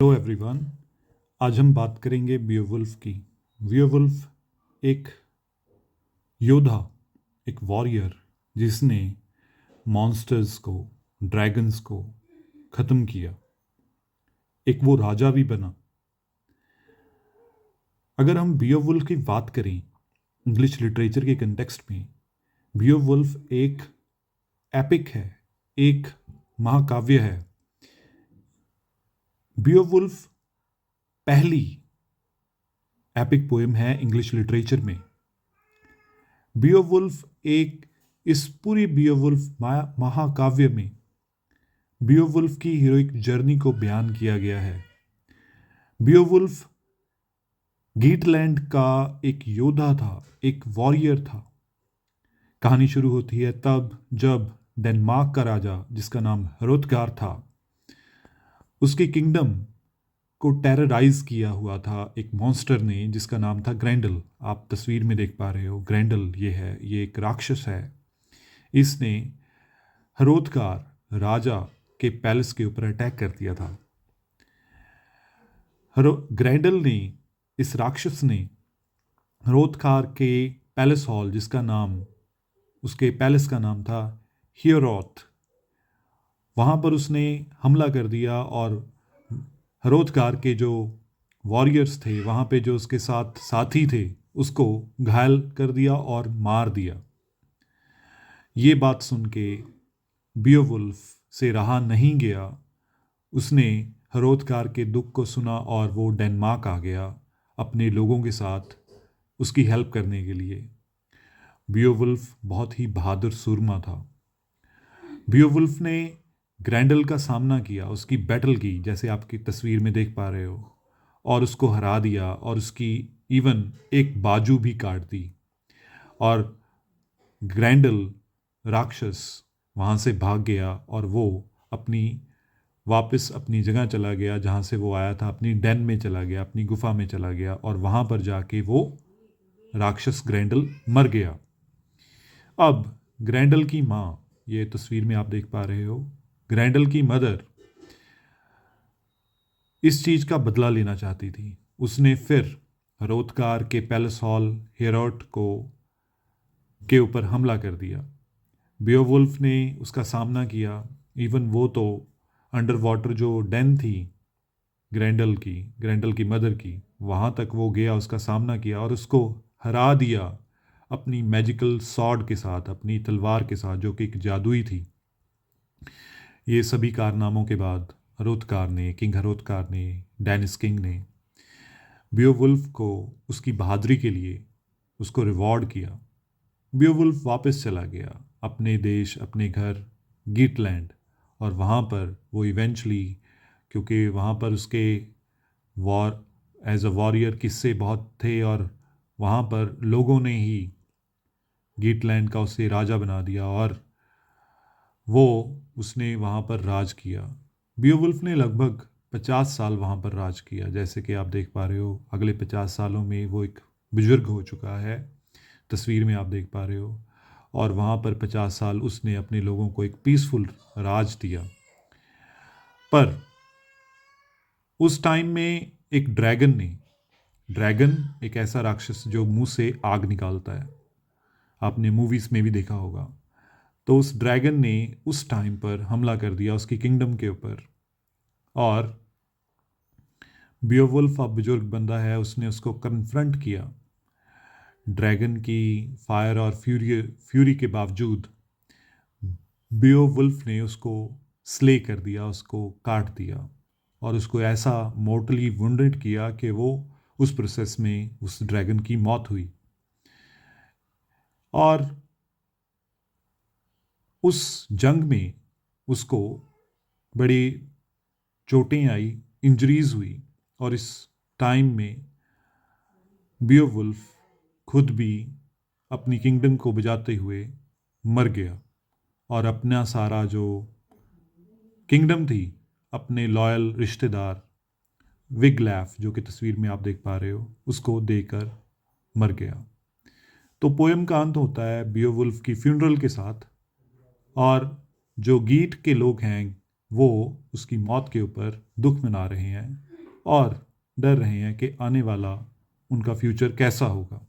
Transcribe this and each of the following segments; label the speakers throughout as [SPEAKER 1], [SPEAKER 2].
[SPEAKER 1] Hello everyone. आज हम बात करेंगे बियोवुल्फ की। बियोवुल्फ एक योद्धा, एक वॉरियर जिसने मॉन्स्टर्स को, ड्रैगन्स को ख़त्म किया। एक वो राजा भी बना। अगर हम बियोवुल्फ की बात करें इंग्लिश लिटरेचर के कंटेक्स्ट में, बियोवुल्फ एक एपिक है, एक महाकाव्य है। बियोवुल्फ पहली एपिक पोएम है इंग्लिश लिटरेचर में। बियोवुल्फ एक इस पूरी बियोवुल्फ महाकाव्य में बियोवुल्फ की हीरोइक जर्नी को बयान किया गया है। बियोवुल्फ गीटलैंड का एक योद्धा था, एक वॉरियर था। कहानी शुरू होती है तब जब डेनमार्क का राजा, जिसका नाम हरोथगार था, उसकी किंगडम को टेरराइज किया हुआ था एक मॉन्स्टर ने जिसका नाम था ग्रैंडल। आप तस्वीर में देख पा रहे हो, ग्रैंडल ये एक राक्षस है। इसने हरोथगार राजा के पैलेस के ऊपर अटैक कर दिया था। ग्रैंडल ने, इस राक्षस ने हरोथगार के पैलेस हॉल, जिसका नाम, उसके पैलेस का नाम था हियरोथ, वहाँ पर उसने हमला कर दिया और हरोथगार के जो वॉरियर्स थे, वहाँ पे जो उसके साथ साथी थे, उसको घायल कर दिया और मार दिया। ये बात सुन के बियोवुल्फ से रहा नहीं गया। उसने हरोथगार के दुख को सुना और वो डेनमार्क आ गया अपने लोगों के साथ उसकी हेल्प करने के लिए। बियोवुल्फ बहुत ही बहादुर सूरमा था। बियोवुल्फ ने ग्रैंडल का सामना किया, उसकी बैटल की, जैसे आपकी तस्वीर में देख पा रहे हो, और उसको हरा दिया और उसकी इवन एक बाजू भी काट दी। और ग्रैंडल राक्षस वहाँ से भाग गया और वो वापस अपनी जगह चला गया जहाँ से वो आया था, अपनी डेन में चला गया, अपनी गुफा में चला गया, और वहाँ पर जाके वो राक्षस ग्रैंडल मर गया। अब ग्रैंडल की माँ, ये तस्वीर में आप देख पा रहे हो, ग्रैंडल की मदर इस चीज़ का बदला लेना चाहती थी। उसने फिर हरोथगार के पैलेस हॉल हेरोट के ऊपर हमला कर दिया। बियोवुल्फ ने उसका सामना किया। इवन वो तो अंडर वाटर जो डेन थी ग्रैंडल की मदर की, वहाँ तक वो गया, उसका सामना किया और उसको हरा दिया अपनी मैजिकल सॉर्ड के साथ, अपनी तलवार के साथ, जो कि एक जादुई थी। ये सभी कारनामों के बाद किंग हरोथगार ने, डेनिस किंग ने बियोवुल्फ को उसकी बहादुरी के लिए उसको रिवॉर्ड किया। बियोवुल्फ वापस चला गया अपने देश, अपने घर गीटलैंड, और वहाँ पर वो इवेंचुअली, क्योंकि वहाँ पर उसके एज अ वॉरियर किस्से बहुत थे और वहाँ पर लोगों ने ही गीटलैंड का उसे राजा बना दिया और वो उसने वहाँ पर राज किया। बियोवुल्फ ने लगभग 50 साल वहाँ पर राज किया। जैसे कि आप देख पा रहे हो, अगले 50 सालों में वो एक बुजुर्ग हो चुका है, तस्वीर में आप देख पा रहे हो। और वहाँ पर 50 साल उसने अपने लोगों को एक पीसफुल राज दिया। पर उस टाइम में एक ड्रैगन एक ऐसा राक्षस जो मुंह से आग निकालता है, आपने मूवीज़ में भी देखा होगा। तो उस ड्रैगन ने उस टाइम पर हमला कर दिया उसकी किंगडम के ऊपर, और बियोवुल्फ अब बुजुर्ग बंदा है, उसने उसको कन्फ्रंट किया। ड्रैगन की फायर और फ्यूरी के बावजूद बियोवुल्फ ने उसको स्ले कर दिया, उसको काट दिया और उसको ऐसा मोर्टली वुंडेड किया कि वो उस प्रोसेस में उस ड्रैगन की मौत हुई। और उस जंग में उसको बड़ी चोटें आई, इंजरीज हुई, और इस टाइम में बियोवुल्फ खुद भी अपनी किंगडम को बचाते हुए मर गया और अपना सारा जो किंगडम थी अपने लॉयल रिश्तेदार विगलैफ, जो कि तस्वीर में आप देख पा रहे हो, उसको देकर मर गया। तो पोएम का अंत होता है बियोवुल्फ की फ्यूनरल के साथ, और जो गीट के लोग हैं वो उसकी मौत के ऊपर दुख मना रहे हैं। और डर रहे हैं कि आने वाला उनका फ्यूचर कैसा होगा।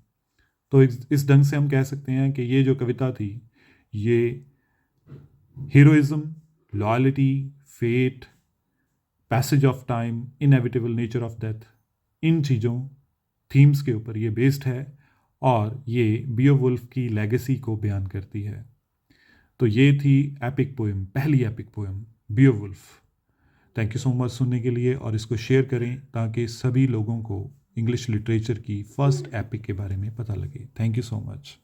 [SPEAKER 1] तो इस ढंग से हम कह सकते हैं कि ये जो कविता थी ये heroism, loyalty, fate, passage of time, inevitable nature of death, इन चीज़ों थीम्स के ऊपर ये बेस्ड है और ये बियोवुल्फ की लेगेसी को बयान करती है। तो ये थी एपिक पोएम, पहली epic poem Beowulf. Thank you so much सुनने के लिए, और इसको शेयर करें ताकि सभी लोगों को इंग्लिश लिटरेचर की फर्स्ट एपिक के बारे में पता लगे। Thank you so much.